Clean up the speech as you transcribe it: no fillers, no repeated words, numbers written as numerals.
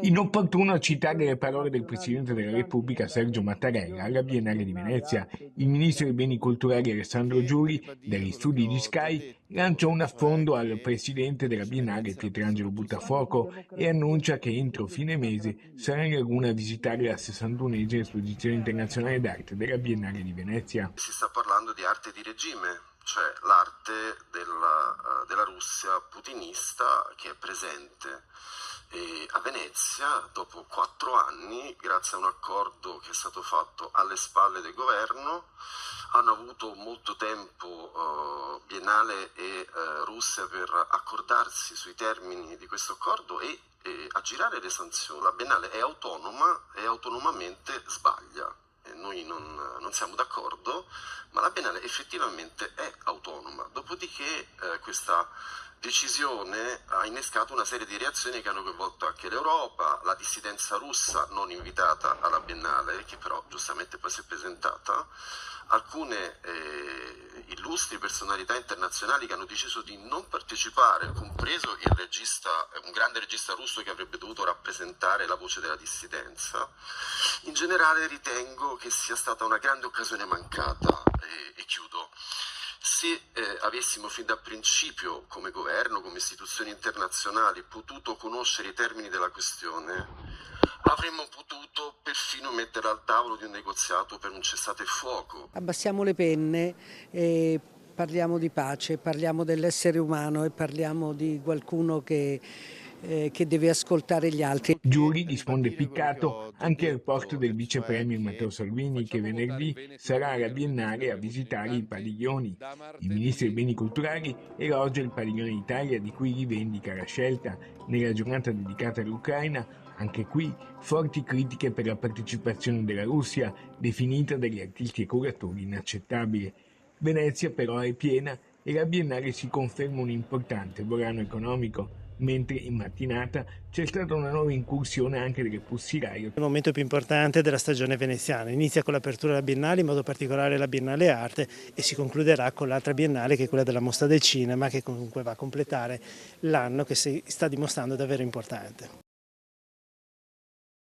Inopportuno citare le parole del Presidente della Repubblica Sergio Mattarella alla Biennale di Venezia. Il Ministro dei Beni Culturali Alessandro Giuri, dagli studi di Sky, lancia un affondo al Presidente della Biennale Pietrangelo Buttafuoco e annuncia che entro fine mese sarà in Laguna a visitare la 61esima esposizione internazionale d'arte della Biennale di Venezia. Si sta parlando di arte di regime, cioè l'arte della Russia putinista che è presente a Venezia dopo 4 anni, grazie a un accordo che è stato fatto alle spalle del governo. Hanno avuto molto tempo Biennale e Russia per accordarsi sui termini di questo accordo e aggirare le sanzioni. La Biennale è autonoma e autonomamente sbaglia. Noi non siamo d'accordo, ma la Biennale effettivamente è autonoma. Dopodiché questa decisione ha innescato una serie di reazioni che hanno coinvolto anche l'Europa, la dissidenza russa non invitata alla Biennale, che però giustamente poi si è presentata, alcune illustri personalità internazionali che hanno deciso di non partecipare, compreso un grande regista russo che avrebbe dovuto rappresentare la voce della dissidenza. In generale ritengo che sia stata una grande occasione mancata e chiudo. Se avessimo fin da principio, come governo, come istituzioni internazionali, potuto conoscere i termini della questione, avremmo potuto perfino mettere al tavolo di un negoziato per un cessate il fuoco. Abbassiamo le penne e parliamo di pace, parliamo dell'essere umano e parliamo di qualcuno che deve ascoltare gli altri. Giuri risponde piccato anche al posto del vice premier Matteo Salvini, che venerdì sarà alla Biennale a visitare i padiglioni. Il ministro dei beni culturali elogia il padiglione Italia, di cui rivendica la scelta. Nella giornata dedicata all'Ucraina, anche qui forti critiche per la partecipazione della Russia, definita dagli artisti e curatori inaccettabile. Venezia però è piena e la Biennale si conferma un importante volano economico, mentre in mattinata c'è stata una nuova incursione anche delle Pussiraio. Il momento più importante della stagione veneziana inizia con l'apertura della Biennale, in modo particolare la Biennale Arte, e si concluderà con l'altra Biennale, che è quella della Mostra del Cinema, che comunque va a completare l'anno che si sta dimostrando davvero importante.